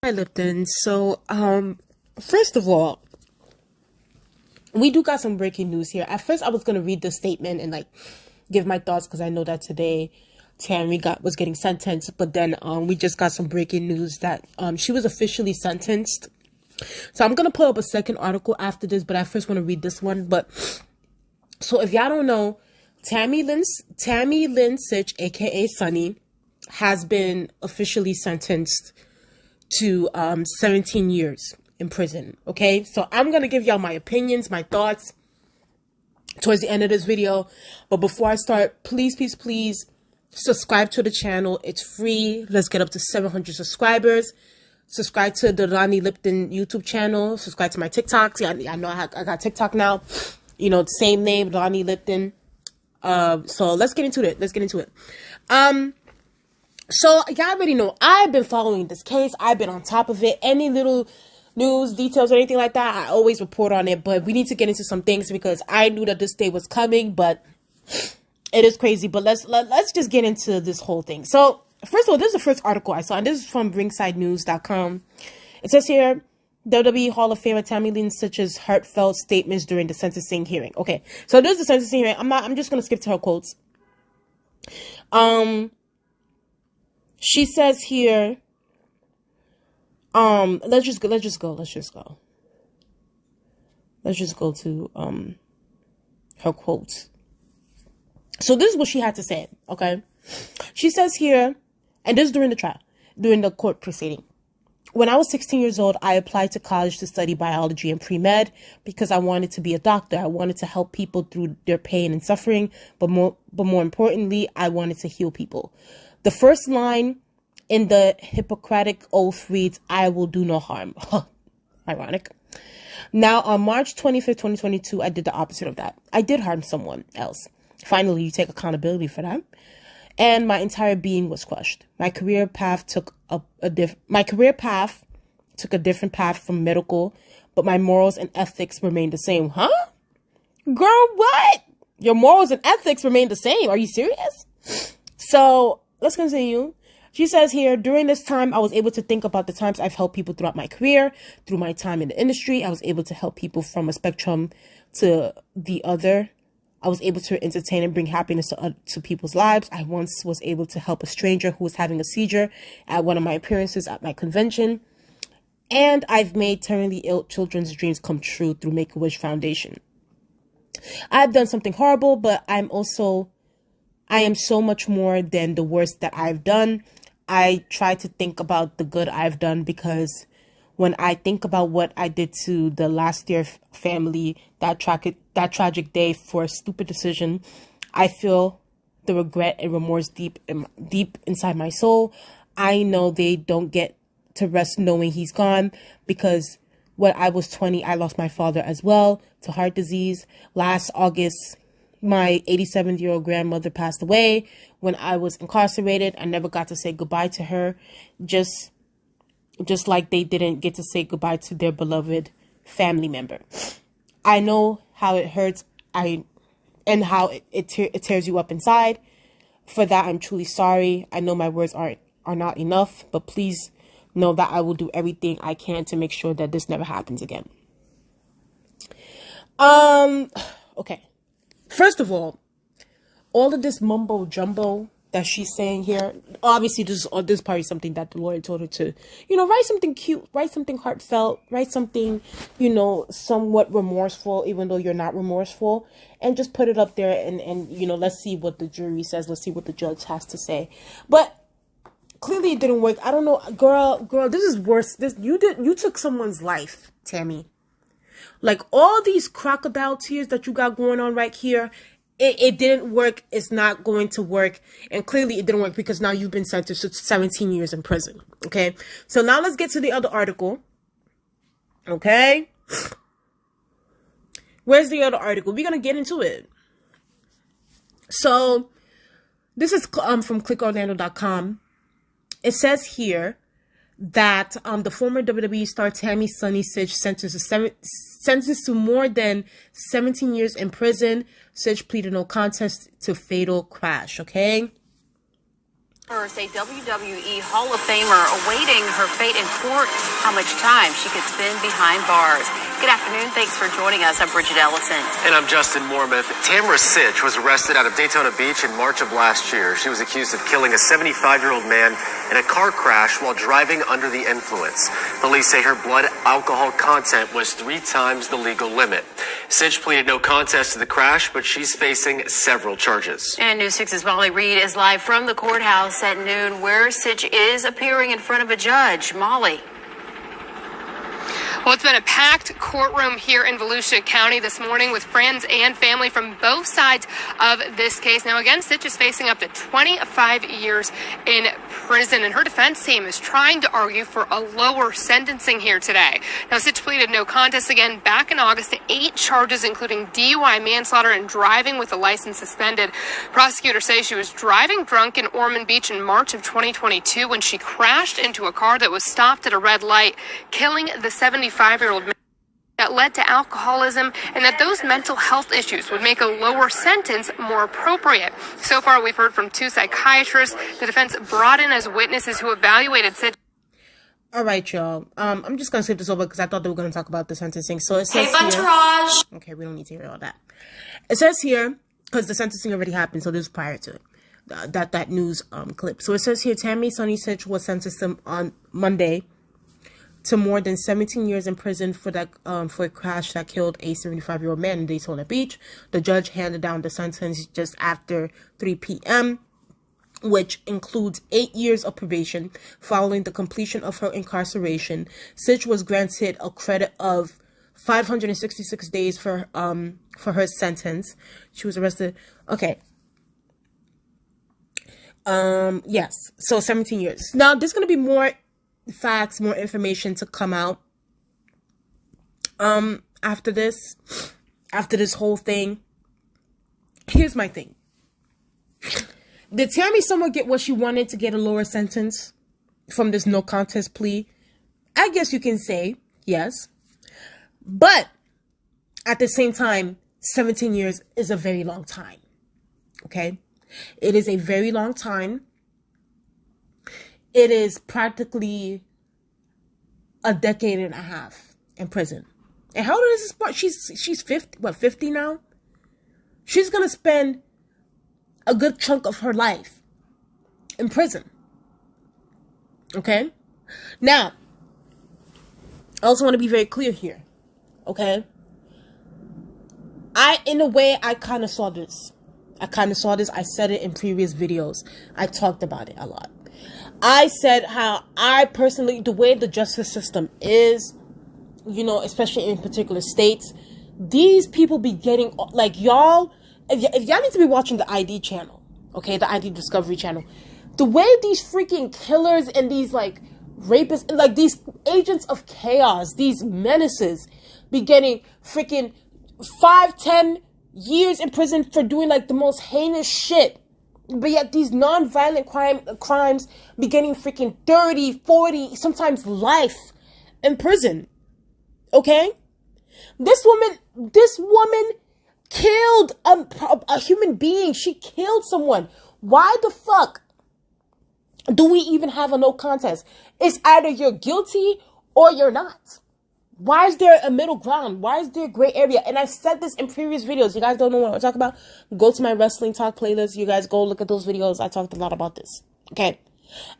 Hi, Lipton. So, first of all, we do got some breaking news here. At first, I was gonna read the statement and like give my thoughts because I know that today Tammy was getting sentenced, but then we just got some breaking news that she was officially sentenced. So I'm gonna pull up a second article after this, but I first want to read this one. But so if y'all don't know, Tammy Lynn Sytch, aka Sunny, has been officially sentenced to 17 years in prison. Okay, so I'm gonna give y'all my opinions, my thoughts towards the end of this video. But before I start, please subscribe to the channel. It's free. Let's get up to 700 subscribers. Subscribe to the Ronnie Lipton YouTube channel. Subscribe to my TikToks. Yeah, I know I got TikTok now. You know, same name, Ronnie Lipton. So let's get into it. So y'all already know I've been following this case. I've been on top of it. Any little news, details, or anything like that, I always report on it. But we need to get into some things because I knew that this day was coming, but it is crazy. But let's just get into this whole thing. So first of all, this is the first article I saw, and this is from ringsidenews.com. It says here, WWE Hall of Famer Tammy Lynn Sytch's heartfelt statements during the sentencing hearing. Okay, so this is the sentencing hearing. I'm just gonna skip to her quotes. She says here, let's just go to her quotes. So this is what she had to say, okay? She says here, and this is during the trial, during the court proceeding. When I was 16 years old, I applied to college to study biology and pre-med because I wanted to be a doctor. I wanted to help people through their pain and suffering, but more importantly, I wanted to heal people. The first line in the Hippocratic Oath reads, "I will do no harm." Ironic. Now, on March 25th, 2022, I did the opposite of that. I did harm someone else. Finally, you take accountability for that. And my entire being was crushed. My career path took a different path from medical, but my morals and ethics remained the same. Huh? Girl, what? Your morals and ethics remain the same. Are you serious? So let's continue. She says here, during this time, I was able to think about the times I've helped people throughout my career, through my time in the industry. I was able to help people from a spectrum to the other. I was able to entertain and bring happiness to people's lives. I once was able to help a stranger who was having a seizure at one of my appearances at my convention. And I've made terminally ill children's dreams come true through Make-A-Wish Foundation. I've done something horrible, but I am so much more than the worst that I've done. I try to think about the good I've done because when I think about what I did to the last year family, that tragic day for a stupid decision, I feel the regret and remorse deep inside my soul. I know they don't get to rest knowing he's gone because when I was 20, I lost my father as well to heart disease. Last August, my 87-year-old grandmother passed away when I was incarcerated. I never got to say goodbye to her, just like they didn't get to say goodbye to their beloved family member. I know how it hurts and how it tears you up inside. For that, I'm truly sorry. I know my words are not enough, but please know that I will do everything I can to make sure that this never happens again. Okay. First of all of this mumbo jumbo that she's saying here, obviously this is probably something that the lawyer told her to, write something cute, write something heartfelt, write something, somewhat remorseful, even though you're not remorseful, and just put it up there and let's see what the jury says. Let's see what the judge has to say. But clearly it didn't work. I don't know, girl, this is worse. You took someone's life, Tammy. Like all these crocodile tears that you got going on right here, it didn't work. It's not going to work. And clearly it didn't work because now you've been sentenced to 17 years in prison. Okay. So now let's get to the other article. Okay. Where's the other article? We're going to get into it. So this is from clickorlando.com. It says here that the former WWE star Tammy Sunny Sytch sentenced to more than 17 years in prison. Sytch pleaded no contest to fatal crash. Okay. A WWE Hall of Famer awaiting her fate in court, how much time she could spend behind bars. Good afternoon. Thanks for joining us. I'm Bridget Ellison. And I'm Justin Mormouth. Tammy Lynn Sytch was arrested out of Daytona Beach in March of last year. She was accused of killing a 75-year-old man in a car crash while driving under the influence. Police say her blood alcohol content was 3 times the legal limit. Sytch pleaded no contest to the crash, but she's facing several charges. And News 6's Molly Reed is live from the courthouse at noon, where Sytch is appearing in front of a judge. Molly. Well, it's been a packed courtroom here in Volusia County this morning with friends and family from both sides of this case. Now, again, Sytch is facing up to 25 years in prison, and her defense team is trying to argue for a lower sentencing here today. Now, Sytch pleaded no contest again back in August to 8 charges, including DUI, manslaughter, and driving with a license suspended. Prosecutors say she was driving drunk in Ormond Beach in March of 2022 when she crashed into a car that was stopped at a red light, killing the 75-year-old man. That led to alcoholism, and that those mental health issues would make a lower sentence more appropriate. So far, we've heard from 2 psychiatrists. The defense brought in as witnesses who evaluated Sytch. All right, y'all. I'm just going to skip this over because I thought they were going to talk about the sentencing. So it says hey, Entourage. Okay, we don't need to hear all that. It says here, because the sentencing already happened, so this is prior to it, that news clip. So it says here, Tammy Sonny Sytch was sentenced on Monday to more than 17 years in prison for that for a crash that killed a 75-year-old man in Daytona Beach. The judge handed down the sentence just after 3 p.m., which includes 8 years of probation. Following the completion of her incarceration, Sytch was granted a credit of 566 days for her sentence. She was arrested. Okay. Yes. So 17 years. Now, there's going to be more facts, more information to come out after this whole thing. Here's my thing. Did Tammy somewhat get what she wanted to get a lower sentence from this no contest plea? I guess you can say yes. But at the same time, 17 years is a very long time. Okay? It is a very long time. It is practically a decade and a half in prison. And how old is this part? She's 50 now? She's going to spend a good chunk of her life in prison. Okay? Now, I also want to be very clear here. Okay? In a way, I kind of saw this. I said it in previous videos. I talked about it a lot. I said how I personally, the way the justice system is, you know, especially in particular states, these people be getting, like, y'all, if y'all need to be watching the ID channel, okay, the ID Discovery channel, the way these freaking killers and these, like, rapists, like, these agents of chaos, these menaces, be getting freaking 5-10 years in prison for doing, like, the most heinous shit. But yet these non-violent crimes be getting freaking 30, 40, sometimes life in prison. Okay? This woman killed a human being. She killed someone. Why the fuck do we even have a no contest? It's either you're guilty or you're not. Why is there a middle ground? Why is there a gray area? And I said this in previous videos. You guys don't know what I'm talking about? Go to my wrestling talk playlist. You guys go look at those videos. I talked a lot about this. Okay.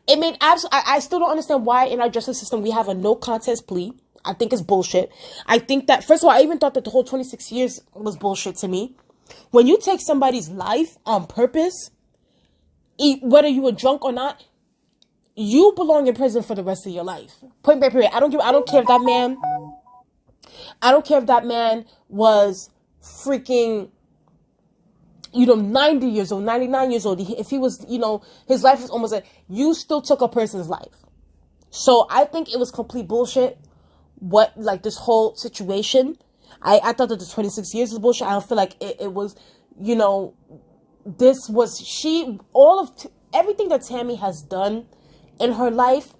It made I still don't understand why in our justice system we have a no contest plea. I think it's bullshit. I think that, first of all, I even thought that the whole 26 years was bullshit to me. When you take somebody's life on purpose, whether you were drunk or not, you belong in prison for the rest of your life. Point blank period. I don't care if that man was freaking, 90 years old, 99 years old. If he was, his life was almost you still took a person's life. So I think it was complete bullshit. This whole situation. I thought that the 26 years was bullshit. I don't feel like it was, this was, everything that Tammy has done in her life,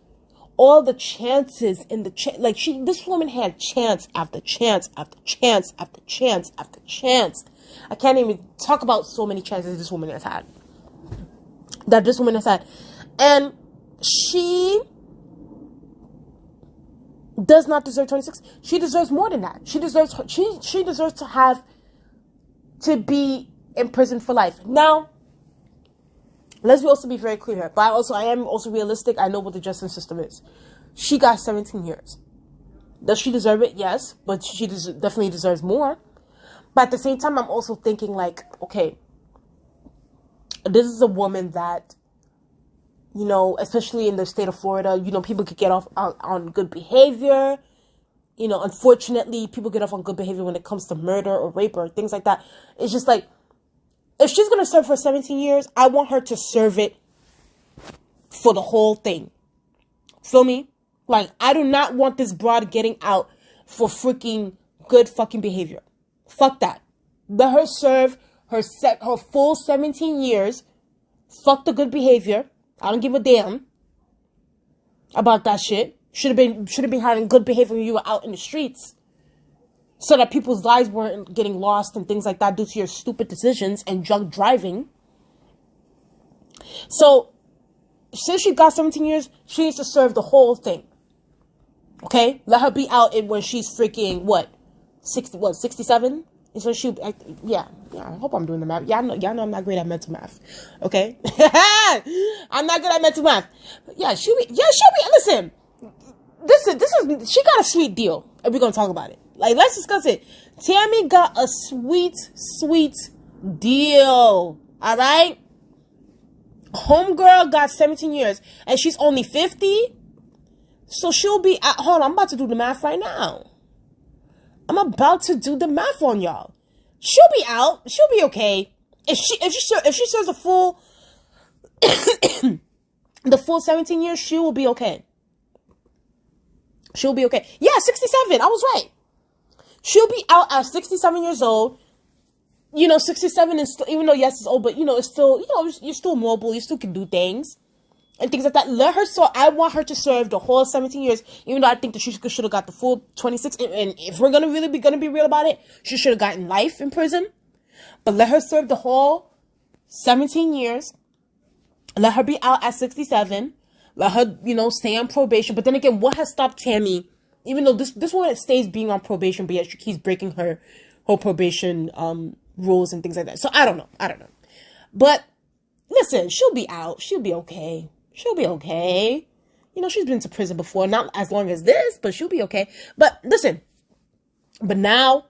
all the chances in the this woman had chance after chance after chance after chance after chance. I can't even talk about so many chances this woman has had. And she does not deserve 26. She deserves more than that. She deserves to be in prison for life. Now, let's also be very clear here. But I am also realistic. I know what the justice system is. She got 17 years. Does she deserve it? Yes. But she definitely deserves more. But at the same time, I'm also thinking like, okay, this is a woman that, you know, especially in the state of Florida, you know, people could get off on good behavior. You know, unfortunately, people get off on good behavior when it comes to murder or rape or things like that. It's just like, if she's going to serve for 17 years, I want her to serve it for the whole thing. Feel me? Like, I do not want this broad getting out for freaking good fucking behavior. Fuck that. Let her serve her full 17 years. Fuck the good behavior. I don't give a damn about that shit. Should have been having good behavior when you were out in the streets, so that people's lives weren't getting lost and things like that due to your stupid decisions and drunk driving. So, since she got 17 years, she needs to serve the whole thing. Okay? Let her be out when she's freaking, 67? And so yeah, I hope I'm doing the math. Y'all know I'm not great at mental math. Okay? I'm not good at mental math. Yeah, she'll be, listen, she got a sweet deal, and we're gonna talk about it. Like, let's discuss it. Tammy got a sweet deal. Alright? Homegirl got 17 years, and she's only 50. So she'll be hold on, I'm about to do the math right now. I'm about to do the math on y'all. She'll be out. She'll be okay. If she serves the full the full 17 years, she will be okay. She'll be okay. Yeah, 67. I was right. She'll be out at 67 years old. You know, 67 is still, even though yes, it's old, but you know, it's still, you know, you're still mobile. You still can do things and things like that. Let her. So I want her to serve the whole 17 years, even though I think that she should have got the full 26. And if we're gonna be real about it, she should have gotten life in prison. But let her serve the whole 17 years. Let her be out at 67. Let her, you know, stay on probation. But then again, what has stopped Tammy? Even though this woman stays being on probation, but yet she keeps breaking her probation rules and things like that. So I don't know. But listen, she'll be out. She'll be okay. You know, she's been to prison before, not as long as this, but she'll be okay. But listen, but now,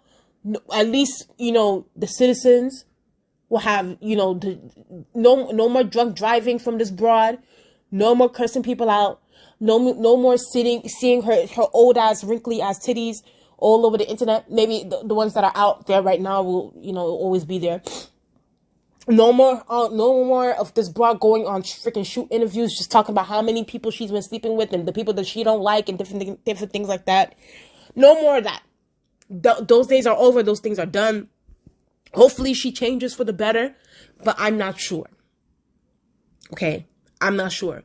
at least, you know, the citizens will have, you know, no more drunk driving from this broad. No more cursing people out. No more seeing her old ass, wrinkly ass titties all over the internet. Maybe the ones that are out there right now will, you know, always be there. No more of this broad going on freaking shoot interviews, just talking about how many people she's been sleeping with and the people that she don't like and different things like that. No more of that. Those days are over. Those things are done. Hopefully she changes for the better, but I'm not sure. Okay, I'm not sure,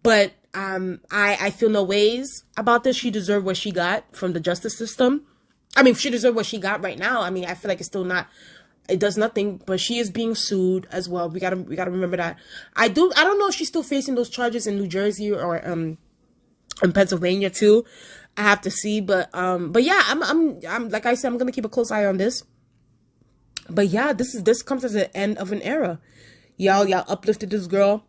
but I feel no ways about this. She deserved what she got from the justice system. I mean, she deserved what she got right now. I mean, I feel like it's still not. It does nothing, but she is being sued as well. We gotta remember that. I don't know if she's still facing those charges in New Jersey or in Pennsylvania too. I have to see, but yeah, I'm like I said, I'm gonna keep a close eye on this. But yeah, this comes as an end of an era. Y'all uplifted this girl.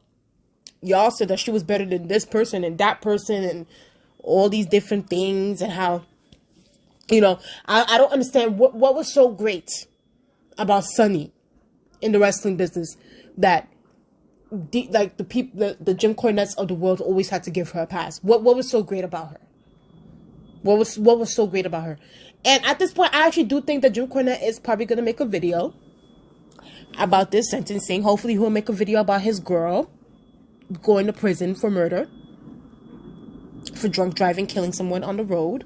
Y'all said that she was better than this person and that person and all these different things, and how, you know, I don't understand what was so great about Sunny in the wrestling business that the Jimcornettes of the world always had to give her a pass. What was so great about her? What was so great about her? And at this point, I actually do think that Jimcornette is probably going to make a video about this sentencing. Hopefully he'll make a video about his girl going to prison for murder, for drunk driving, killing someone on the road.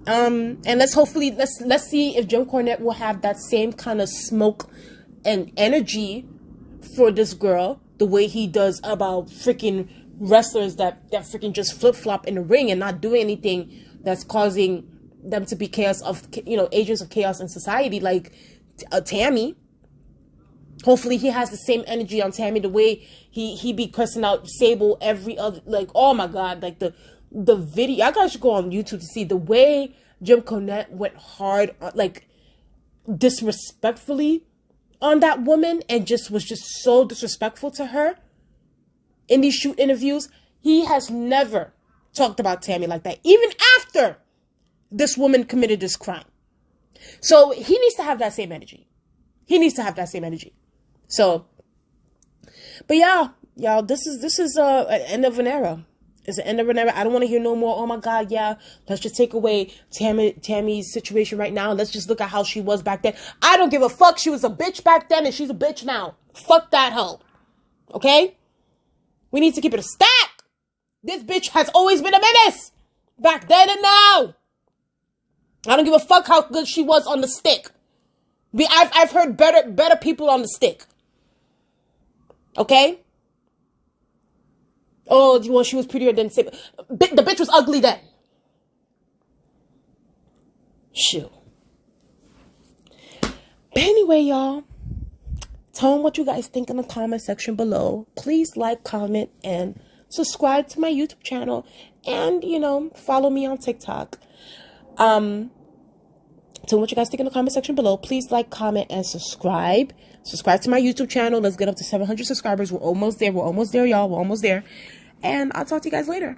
And let's see if Jimcornette will have that same kind of smoke and energy for this girl, the way he does about freaking wrestlers that freaking just flip-flop in the ring and not doing anything that's causing them to be agents of chaos in society, like Tammy. Hopefully he has the same energy on Tammy, the way he be cursing out Sable every other, like, oh my God, like the video. I guys should go on YouTube to see the way Jimcornette went hard, like disrespectfully on that woman, and was just so disrespectful to her in these shoot interviews. He has never talked about Tammy like that, even after this woman committed this crime. So he needs to have that same energy. He needs to have that same energy. So, but yeah, y'all, this is an end of an era. It's an end of an era. I don't want to hear no more, oh my God, yeah, let's just take away Tammy's situation right now. Let's just look at how she was back then. I don't give a fuck. She was a bitch back then and she's a bitch now. Fuck that hoe. Okay? We need to keep it a stack. This bitch has always been a menace. Back then and now. I don't give a fuck how good she was on the stick. I've heard better people on the stick. Okay? Oh, well, she was prettier than Sable. The bitch was ugly then. Shoot. But anyway, y'all. Tell me what you guys think in the comment section below. Please like, comment, and subscribe to my YouTube channel. And, you know, follow me on TikTok. Tell me what you guys think in the comment section below. Please like, comment, and subscribe. Subscribe to my YouTube channel. Let's get up to 700 subscribers. We're almost there. We're almost there, y'all. We're almost there. And I'll talk to you guys later.